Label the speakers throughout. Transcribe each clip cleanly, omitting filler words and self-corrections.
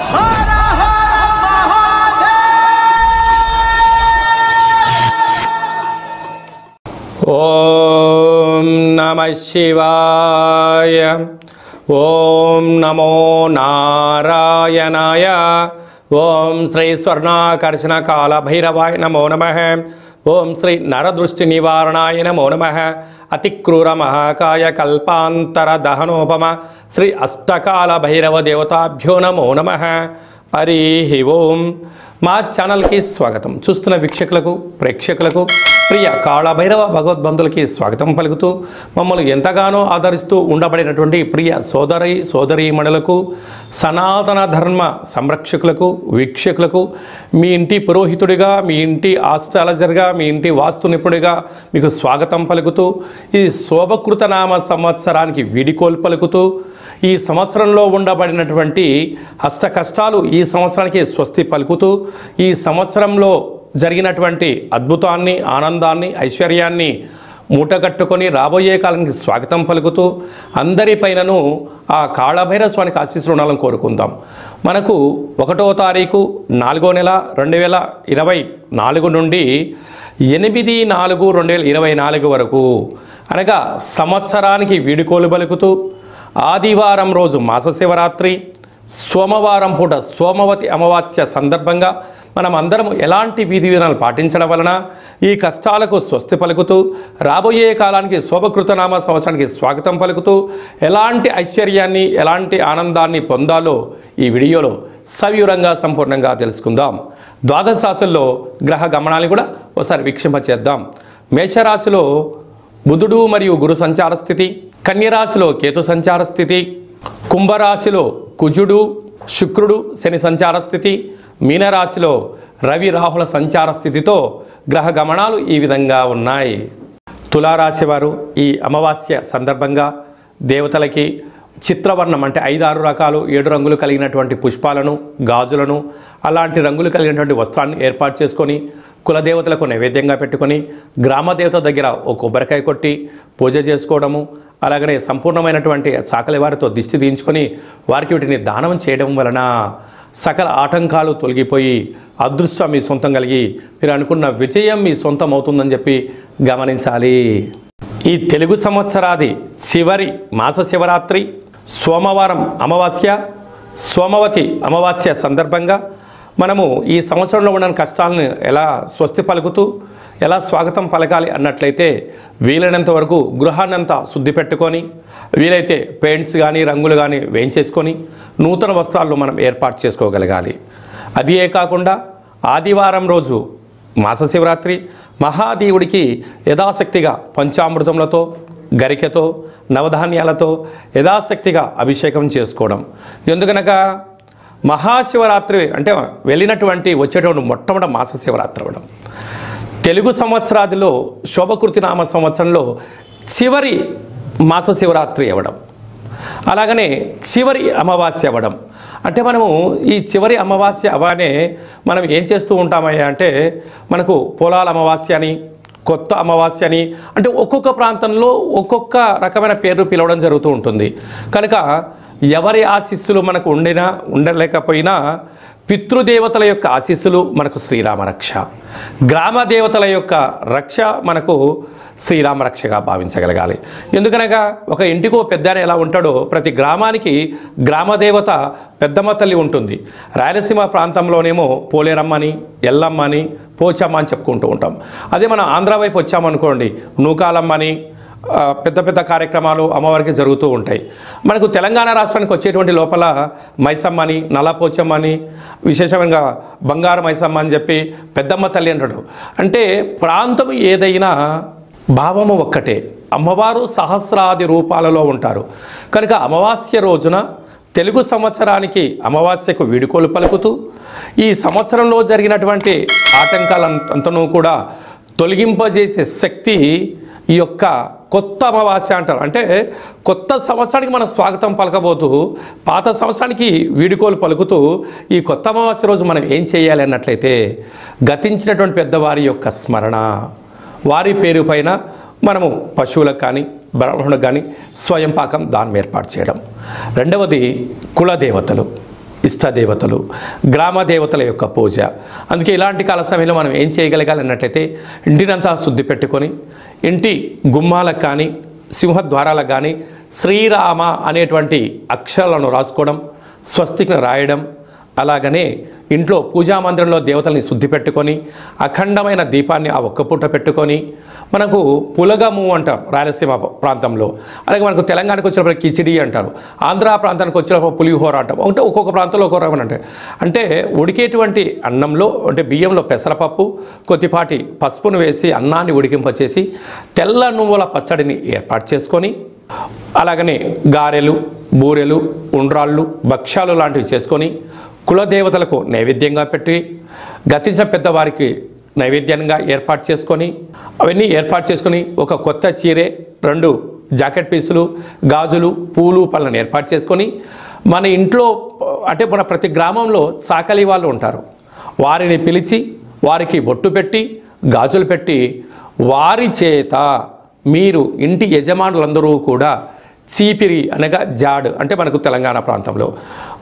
Speaker 1: ఓం నమః శివాయ. ఓం నమో నారాయణాయ. ఓం శ్రీ స్వర్ణాకర్షణ కాల భైరవాయ నమో నమః. ఓం శ్రీ నరదృష్టి నివారణాయ నమో నమః. అతిక్రూర మహాకాయ కల్పాంతర దహనోపమ శ్రీ అష్టకాల భైరవ దేవతాభ్యో నమో నమః. హరి ఓం. మా ఛానల్కి స్వాగతం. చూస్తున్న వీక్షకులకు ప్రేక్షకులకు ప్రియ కాళభైరవ భగవద్బంధులకి స్వాగతం పలుకుతూ మమ్మల్ని ఎంతగానో ఆదరిస్తూ ఉండబడినటువంటి ప్రియ సోదరీమణులకు సనాతన ధర్మ సంరక్షకులకు వీక్షకులకు మీ ఇంటి పురోహితుడిగా, మీ ఇంటి ఆస్ట్రాలజర్గా, మీ ఇంటి వాస్తు నిపుణుడిగా మీకు స్వాగతం పలుకుతూ ఈ శోభకృతనామ సంవత్సరానికి వీడికోలు పలుకుతూ ఈ సంవత్సరంలో ఉండబడినటువంటి అష్ట కష్టాలు ఈ సంవత్సరానికి స్వస్తి పలుకుతూ ఈ సంవత్సరంలో జరిగినటువంటి అద్భుతాన్ని, ఆనందాన్ని, ఐశ్వర్యాన్ని మూటగట్టుకొని రాబోయే కాలానికి స్వాగతం పలుకుతూ అందరిపైనను ఆ కాళభైరవ స్వామికి ఆశీస్సులు ఉండాలని కోరుకుందాం. మనకు 1వ తారీఖు 4వ నెల 2024 నుండి 8/4/2024 వరకు అనగా సంవత్సరానికి వీడుకోలు పలుకుతూ ఆదివారం రోజు మాస శివరాత్రి, సోమవారం పూట సోమవతి అమావాస్య సందర్భంగా మనం అందరం ఎలాంటి విధి విధానాలు పాటించడం వలన ఈ కష్టాలకు స్వస్తి పలుకుతూ రాబోయే కాలానికి శోభకృతనామ సంవత్సరానికి స్వాగతం పలుకుతూ ఎలాంటి ఐశ్వర్యాన్ని, ఎలాంటి ఆనందాన్ని పొందాలో ఈ వీడియోలో సవివరంగా సంపూర్ణంగా తెలుసుకుందాం. ద్వాదశ రాశుల్లో గ్రహ గమనాన్ని కూడా ఒకసారి వీక్షింపచేద్దాం. మేషరాశిలో బుధుడు మరియు గురు సంచార స్థితి, కన్యరాశిలో కేతు సంచార స్థితి, కుంభరాశిలో కుజుడు శుక్రుడు శని సంచార స్థితి, మీనరాశిలో రవి రాహుల సంచార స్థితితో గ్రహ గమనాలు ఈ విధంగా ఉన్నాయి. తులారాశి వారు ఈ అమావాస్య సందర్భంగా దేవతలకి చిత్రవర్ణం అంటే 5-6 రకాలు 7 రంగులు కలిగినటువంటి పుష్పాలను, గాజులను, అలాంటి రంగులు కలిగినటువంటి వస్త్రాన్ని ఏర్పాటు చేసుకొని కులదేవతలకు నైవేద్యంగా పెట్టుకొని గ్రామదేవత దగ్గర ఒక కొబ్బరికాయ కొట్టి పూజ చేసుకోవడము, అలాగనే సంపూర్ణమైనటువంటి చాకలి వారితో దిష్టి తీయించుకొని వారికి వీటిని దానం చేయడం వలన సకల ఆటంకాలు తొలగిపోయి అదృష్టం మీ సొంతం కలిగి మీరు అనుకున్న విజయం మీ సొంతం అవుతుందని చెప్పి గమనించాలి. ఈ తెలుగు సంవత్సరాది చివరి మాస శివరాత్రి, సోమవారం అమావాస్య, సోమవతి అమావాస్య సందర్భంగా మనము ఈ సంవత్సరంలో ఉన్న కష్టాలను ఎలా స్వస్తి పలుకుతూ ఎలా స్వాగతం పలకాలి అన్నట్లయితే వీలైనంత వరకు గృహాన్నంతా శుద్ధి పెట్టుకొని వీలైతే పెయింట్స్ కానీ రంగులు కానీ వేయించేసుకొని నూతన వస్త్రాలను మనం ఏర్పాటు చేసుకోగలగాలి. అదే కాకుండా ఆదివారం రోజు మాస శివరాత్రి మహాదేవుడికి యథాశక్తిగా పంచామృతములతో, గరికెతో, నవధాన్యాలతో యథాశక్తిగా అభిషేకం చేసుకోవడం. ఎందుకనగా మహాశివరాత్రి అంటే వచ్చేటువంటి మొట్టమొదటి మాస శివరాత్రి అవ్వడం, తెలుగు సంవత్సరాదిలో శోభకృతి నామ సంవత్సరంలో చివరి మాస శివరాత్రి అవ్వడం, అలాగనే చివరి అమావాస్య అవ్వడం. అంటే మనము ఈ చివరి అమావాస్య అవగానే మనం ఏం చేస్తూ ఉంటామయ్యా అంటే మనకు పొలాల అమావాస్య అని, కొత్త అమావాస్య అని, అంటే ఒక్కొక్క ప్రాంతంలో ఒక్కొక్క రకమైన పేర్లు పిలవడం జరుగుతూ ఉంటుంది. కనుక ఎవరి ఆశీస్సులు మనకు ఉండలేకపోయినా పితృదేవతల యొక్క ఆశీస్సులు మనకు శ్రీరామ రక్ష, గ్రామ దేవతల యొక్క రక్ష మనకు శ్రీరామ రక్షగా భావించగలగాలి. ఎందుకనగా ఒక ఇంటికో పెద్ద ఎలా ఉంటాడో ప్రతి గ్రామానికి గ్రామదేవత పెద్దమ్మ తల్లి ఉంటుంది. రాయలసీమ ప్రాంతంలోనేమో పోలేరమ్మని, ఎల్లమ్మని, పోచమ్మ అని చెప్పుకుంటూ ఉంటాం. అదే మనం ఆంధ్ర వైపు వచ్చామనుకోండి నూకాలమ్మని, పెద్ద పెద్ద కార్యక్రమాలు అమ్మవారికి జరుగుతూ ఉంటాయి. మనకు తెలంగాణ రాష్ట్రానికి వచ్చేటువంటి లోపల మైసమ్మని, నల్లపోచమ్మని, విశేషంగా బంగారు మైసమ్మ అని చెప్పి పెద్దమ్మ తల్లి అంటాడు. అంటే ప్రాంతం ఏదైనా భావము ఒక్కటే, అమ్మవారు సహస్రాది రూపాలలో ఉంటారు. కనుక అమావాస్య రోజున తెలుగు సంవత్సరానికి అమావాస్యకు వీడుకోలు పలుకుతూ ఈ సంవత్సరంలో జరిగినటువంటి ఆటంకాలంతనూ కూడా తొలగింపజేసే శక్తి ఈ యొక్క కొత్త అమావాస్య అంటారు. అంటే కొత్త సంవత్సరానికి మనం స్వాగతం పలకబోతూ పాత సంవత్సరానికి వీడుకోలు పలుకుతూ ఈ కొత్త అమావాస్య రోజు మనం ఏం చేయాలి అన్నట్లయితే గతించినటువంటి పెద్దవారి యొక్క స్మరణ, వారి పేరు పైన మనము పశువులకు కానీ బ్రాహ్మణులకు కానీ స్వయం పాకం దానం ఏర్పాటు చేయడం. రెండవది కులదేవతలు. ఇష్టదేవతలు, గ్రామ దేవతల యొక్క పూజ. అందుకే ఇలాంటి కాల సమయంలో మనం ఏం చేయగలగాలి అన్నట్లయితే ఇంటినంతా శుద్ధి పెట్టుకొని ఇంటి గుమ్మాలకు కానీ సింహద్వారాలకు కానీ శ్రీరామ అనేటువంటి అక్షరాలను రాసుకోవడం, స్వస్తికి రాయడం, అలాగనే ఇంట్లో పూజా మందిరంలో దేవతల్ని శుద్ధి పెట్టుకొని అఖండమైన దీపాన్ని ఆ ఒక్క పూట పెట్టుకొని, మనకు పులగము అంటాం రాయలసీమ ప్రాంతంలో, అలాగే మనకు తెలంగాణకు వచ్చినప్పుడు కిచిడి అంటారు, ఆంధ్ర ప్రాంతానికి వచ్చినప్పుడు పులిహోర అంటాం. అంటే ఒక్కొక్క ప్రాంతంలో ఒక్కొక్క రకం అంటే ఉడికేటువంటి అన్నంలో అంటే బియ్యంలో పెసరపప్పు కొద్దిపాటి పసుపును వేసి అన్నాన్ని ఉడికింపచేసి తెల్ల నువ్వుల పచ్చడిని ఏర్పాటు చేసుకొని, అలాగనే గారెలు, బూరెలు, ఉండ్రాళ్ళు, భక్ష్యాలు లాంటివి చేసుకొని కులదేవతలకు నైవేద్యంగా పెట్టి గతించిన పెద్దవారికి నైవేద్యంగా ఏర్పాటు చేసుకొని, అవన్నీ ఏర్పాటు చేసుకొని ఒక కొత్త చీరే, 2 జాకెట్ పీసులు, గాజులు, పూలు, పళ్ళను ఏర్పాటు చేసుకొని మన ఇంట్లో అంటే మన ప్రతి గ్రామంలో చాకలి వాళ్ళు ఉంటారు, వారిని పిలిచి వారికి బొట్టు పెట్టి గాజులు పెట్టి వారి చేత మీరు ఇంటి యజమానులందరూ కూడా చీపిరి అనగా జాడు అంటే మనకు తెలంగాణ ప్రాంతంలో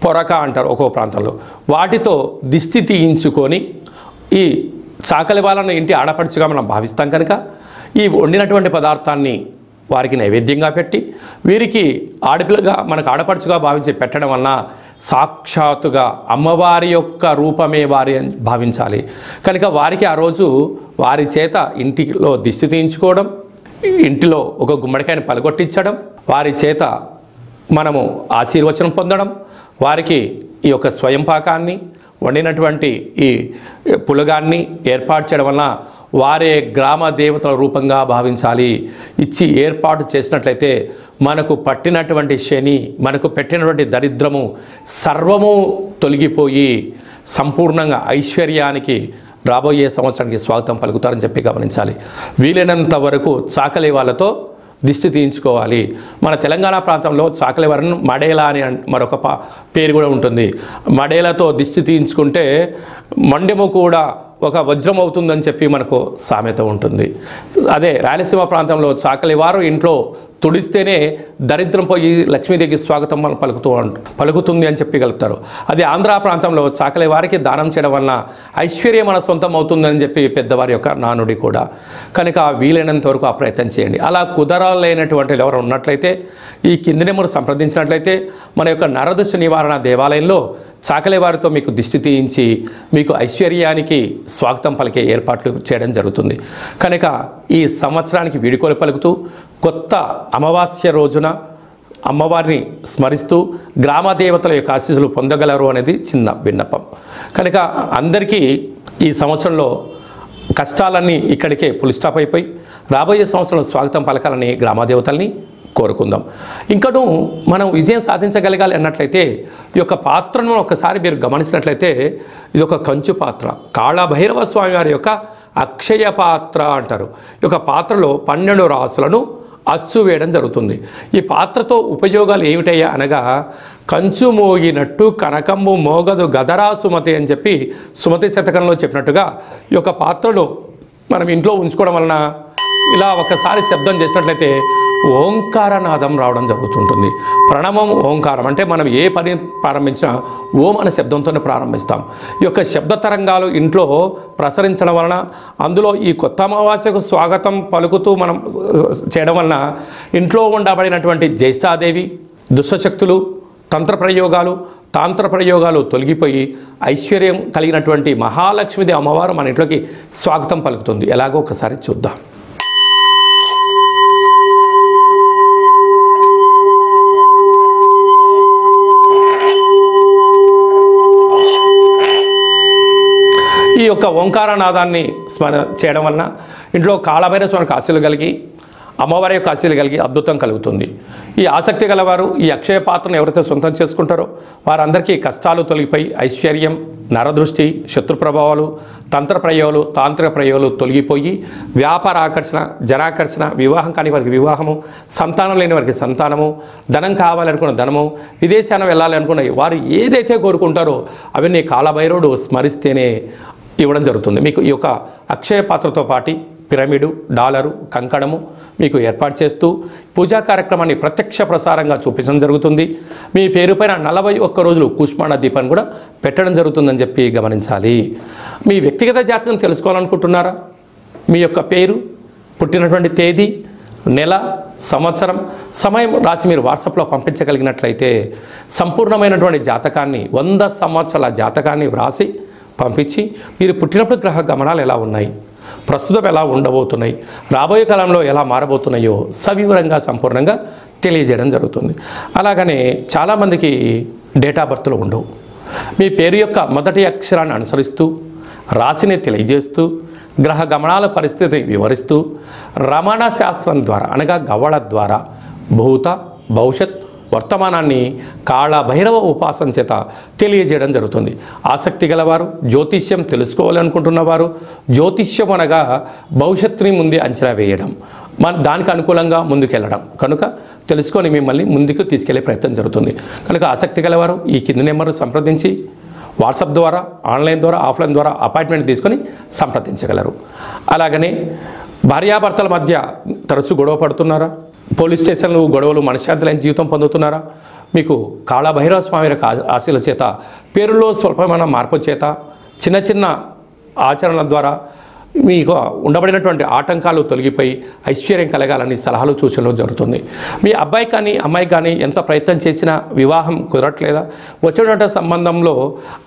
Speaker 1: పొరక అంటారు ఒక్కో ప్రాంతంలో, వాటితో దిష్టి తీయించుకొని ఈ చాకలి వాళ్ళను ఇంటి ఆడపడుచుగా మనం భావిస్తాం కనుక ఈ వండినటువంటి పదార్థాన్ని వారికి నైవేద్యంగా పెట్టి వీరికి ఆడపిల్లగా మనకు ఆడపడుచుగా భావించి పెట్టడం వలన సాక్షాత్తుగా అమ్మవారి యొక్క రూపమే వారి అని భావించాలి కనుక వారికి ఆ రోజు వారి చేత ఇంటిలో దిష్టి తీయించుకోవడం, ఇంటిలో ఒక గుమ్మడికాయని పలగొట్టించడం, వారి చేత మనము ఆశీర్వచనం పొందడం, వారికి ఈ యొక్క స్వయం పాకాన్ని వండినటువంటి ఈ పులగాన్ని ఏర్పాటు చేయడం వలన వారే గ్రామ దేవతల రూపంగా భావించాలి. ఇచ్చి ఏర్పాటు చేసినట్లయితే మనకు పట్టినటువంటి శని, మనకు పెట్టినటువంటి దరిద్రము సర్వము తొలగిపోయి సంపూర్ణంగా ఐశ్వర్యానికి రాబోయే సంవత్సరానికి స్వాగతం పలుకుతారని చెప్పి గమనించాలి. వీలైనంత వరకు చాకలి వాళ్ళతో దిష్టి తీయించుకోవాలి. మన తెలంగాణ ప్రాంతంలో చాకలి వారిని మడేలా అని మరొక పేరు కూడా ఉంటుంది. మడేలతో దిష్టి తీయించుకుంటే మండెము కూడా ఒక వజ్రం అవుతుందని చెప్పి మనకు సామెత ఉంటుంది. అదే రాయలసీమ ప్రాంతంలో చాకలి వారు ఇంట్లో తుడిస్తేనే దరిద్రం పోయి లక్ష్మీదేవికి స్వాగతం మనం పలుకుతుంది అని చెప్పి కలుపుతారు. అదే ఆంధ్ర ప్రాంతంలో చాకలి వారికి దానం చేయడం వలన ఐశ్వర్యం మన సొంతం అవుతుందని చెప్పి పెద్దవారి యొక్క నానుడి కూడా. కనుక వీలైనంత వరకు ఆ ప్రయత్నం చేయండి. అలా కుదరలేనటువంటి ఎవరు ఉన్నట్లయితే ఈ కింది నెంబర్ సంప్రదించినట్లయితే మన యొక్క నరదృష్టి నివారణ దేవాలయంలో చాకలి వారితో మీకు దిష్టి తీయించి మీకు ఐశ్వర్యానికి స్వాగతం పలికే ఏర్పాట్లు చేయడం జరుగుతుంది. కనుక ఈ సంవత్సరానికి వీడుకోలు పలుకుతూ కొత్త అమావాస్య రోజున అమ్మవారిని స్మరిస్తూ గ్రామ దేవతల యొక్క ఆశీస్సులు పొందగలరు అనేది చిన్న విన్నపం. కనుక అందరికీ ఈ సంవత్సరంలో కష్టాలన్నీ ఇక్కడికే ఫుల్ స్టాప్ అయిపోయి రాబోయే సంవత్సరంలో స్వాగతం పలకాలని గ్రామదేవతల్ని కోరుకుందాం. ఇంకను మనం విజయం సాధించగలగాలి అన్నట్లయితే ఈ యొక్క పాత్రను ఒకసారి మీరు గమనించినట్లయితే ఇది ఒక కంచు పాత్ర, కాళభైరవ స్వామి వారి యొక్క అక్షయ పాత్ర అంటారు. ఈ యొక్క పాత్రలో 12 రాసులను అచ్చు వేయడం జరుగుతుంది. ఈ పాత్రతో ఉపయోగాలు ఏమిటయ్యా అనగా కంచు మోగినట్టు కనకంబు మోగదు గదరా సుమతి అని చెప్పి సుమతి శతకంలో చెప్పినట్టుగా ఈ యొక్క పాత్రను మనం ఇంట్లో ఉంచుకోవడం వలన ఇలా ఒకసారి శబ్దం చేసినట్లయితే ఓంకారనాదం రావడం జరుగుతుంటుంది. ప్రణవం ఓంకారం అంటే మనం ఏ పని ప్రారంభించినా ఓం అనే శబ్దంతోనే ప్రారంభిస్తాం. ఈ యొక్క శబ్ద తరంగాలు ఇంట్లో ప్రసరించడం వలన అందులో ఈ కొత్త అమావాస్యకు స్వాగతం పలుకుతూ మనం చేయడం వలన ఇంట్లో ఉండబడినటువంటి జ్యేష్ఠాదేవి, దుష్టశక్తులు, తాంత్ర ప్రయోగాలు తొలగిపోయి ఐశ్వర్యం కలిగినటువంటి మహాలక్ష్మీదేవి అమ్మవారు మన ఇంట్లోకి స్వాగతం పలుకుతుంది. ఎలాగో ఒకసారి చూద్దాం. ఈ యొక్క ఓంకారనాదాన్ని స్మరణ చేయడం వలన ఇంట్లో కాళభైరవ స్వామికి ఆశీలు కలిగి అమ్మవారి యొక్క ఆశీలు కలిగి అద్భుతం కలుగుతుంది. ఈ ఆసక్తి గలవారు ఈ అక్షయ పాత్రను ఎవరైతే సొంతం చేసుకుంటారో వారందరికీ కష్టాలు తొలగిపోయి ఐశ్వర్యం, నరదృష్టి, శత్రు ప్రభావాలు, తాంత్రిక ప్రయోగాలు తొలగిపోయి వ్యాపార ఆకర్షణ, జనాకర్షణ, వివాహం కాని వారికి వివాహము, సంతానం లేని వారికి సంతానము, ధనం కావాలనుకున్న ధనము, విదేశాన వెళ్ళాలి అనుకున్న వారు ఏదైతే కోరుకుంటారో అవన్నీ కాళభైరవుడు స్మరిస్తేనే ఇవ్వడం జరుగుతుంది. మీకు ఈ యొక్క అక్షయ పాత్రతో పాటు పిరమిడు, డాలరు, కంకణము మీకు ఏర్పాటు చేస్తూ పూజా కార్యక్రమాన్ని ప్రత్యక్ష ప్రసారంగా చూపించడం జరుగుతుంది. మీ పేరు పైన 41 రోజులు కూష్మాండ దీపాన్ని కూడా పెట్టడం జరుగుతుందని చెప్పి గమనించాలి. మీ వ్యక్తిగత జాతకం తెలుసుకోవాలనుకుంటున్నారా? మీ యొక్క పేరు, పుట్టినటువంటి తేదీ, నెల, సంవత్సరం, సమయం రాసి మీరు వాట్సాప్లో పంపించగలిగినట్లయితే సంపూర్ణమైనటువంటి జాతకాన్ని 100 సంవత్సరాల జాతకాన్ని వ్రాసి పంపించి మీరు పుట్టినప్పుడు గ్రహ గమనాలు ఎలా ఉన్నాయి, ప్రస్తుతం ఎలా ఉండబోతున్నాయి, రాబోయే కాలంలో ఎలా మారబోతున్నాయో సవివరంగా సంపూర్ణంగా తెలియజేయడం జరుగుతుంది. అలాగనే చాలామందికి డేట్ ఆఫ్ బర్త్లు ఉండవు. మీ పేరు యొక్క మొదటి అక్షరాన్ని అనుసరిస్తూ రాశిని తెలియజేస్తూ గ్రహ గమనాల పరిస్థితి వివరిస్తూ రమణ శాస్త్రం ద్వారా అనగా గవ్వళ ద్వారా భూత, భవిష్యత్, వర్తమానాన్ని కాళభైరవ ఉపాసన చేత తెలియజేయడం జరుగుతుంది. ఆసక్తి గలవారు, జ్యోతిష్యం తెలుసుకోవాలనుకుంటున్నవారు, జ్యోతిష్యం అనగా భవిష్యత్తుని ముందే అంచనా వేయడం, దానికి అనుకూలంగా ముందుకెళ్ళడం కనుక తెలుసుకొని మిమ్మల్ని ముందుకు తీసుకెళ్లే ప్రయత్నం జరుగుతుంది. కనుక ఆసక్తి గలవారు ఈ కింది నెంబర్ సంప్రదించి వాట్సాప్ ద్వారా, ఆన్లైన్ ద్వారా, ఆఫ్లైన్ ద్వారా అపాయింట్మెంట్ తీసుకొని సంప్రదించగలరు. అలాగనే భార్యాభర్తల మధ్య తరచూ గొడవ పడుతున్నారా? పోలీస్ స్టేషన్లు గొడవలు మనశ్శాంతి లేని జీవితం పొందుతున్నారా? మీకు కాళభైరవ స్వామి యొక్క ఆశీల చేత పేరులో స్వల్పమైన మార్పు చేత చిన్న చిన్న ఆచరణల ద్వారా మీకు ఉండబడినటువంటి ఆటంకాలు తొలగిపోయి ఐశ్వర్యం కలగాలని సలహాలు సూచనలు జరుగుతుంది. మీ అబ్బాయి కానీ అమ్మాయి కానీ ఎంత ప్రయత్నం చేసినా వివాహం కుదరట్లేదా? వచ్చినటువంటి సంబంధంలో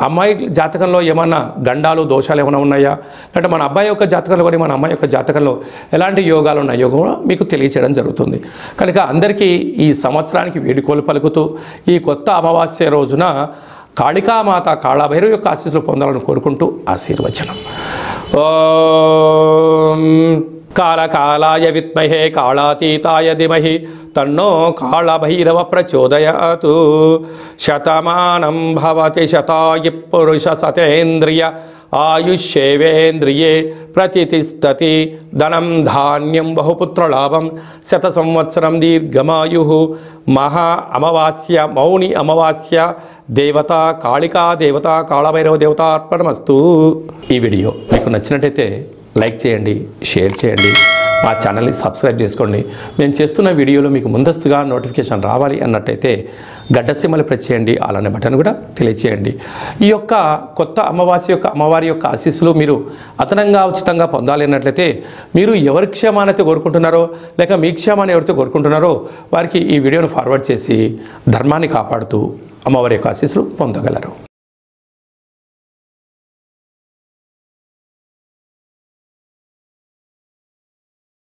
Speaker 1: అమ్మాయి జాతకంలో ఏమన్నా గండాలు, దోషాలు ఏమైనా ఉన్నాయా? అంటే మన అబ్బాయి యొక్క జాతకంలో కానీ మన అమ్మాయి యొక్క జాతకంలో ఎలాంటి యోగాలు ఉన్నాయో కూడా మీకు తెలియచేయడం జరుగుతుంది. కనుక అందరికీ ఈ సంవత్సరానికి వేడుకోలు పలుకుతూ ఈ కొత్త అమావాస్య రోజున కాళికామాత కాళభైరవ యొక్క ఆశీస్సులు పొందాలని కోరుకుంటూ ఆశీర్వచనం. ఓం కాళకాలాయ విద్మహే కాళాతీతాయ ధీమహి తన్నో కాళభైరవ ప్రచోదయాత్. శతమానం భవతి శతాయు పురుష సతేంద్రియ ఆయుష్యేవేంద్రియే ప్రతిష్టతి. ధనం ధాన్యం బహుపుత్రలాభం శత సంవత్సరం దీర్ఘమాయు. మహా అమావాస్య, మౌని అమావాస్య, దేవత కాళికా దేవత, కాళభైరవ దేవత అర్పణమస్తు. ఈ వీడియో మీకు నచ్చినట్టయితే లైక్ చేయండి, షేర్ చేయండి, మా ఛానల్ని సబ్స్క్రైబ్ చేసుకోండి. మేము చేస్తున్న వీడియోలో మీకు ముందస్తుగా నోటిఫికేషన్ రావాలి అన్నట్టయితే గడ్డ సింబల్ ప్రెస్ చేయండి, అలానే బటన్ కూడా తెలియచేయండి. ఈ యొక్క కొత్త అమావాస్య యొక్క అమ్మవారి యొక్క ఆశీస్సులు మీరు అదనంగా ఉచితంగా పొందాలి అన్నట్లయితే మీరు ఎవరి క్షేమాన్ని కోరుకుంటున్నారో లేక మీ క్షేమాన్ని ఎవరితో కోరుకుంటున్నారో వారికి ఈ వీడియోను ఫార్వర్డ్ చేసి ధర్మాన్ని కాపాడుతూ అమ్మవారి యొక్క ఆశీస్సులు పొందగలరు.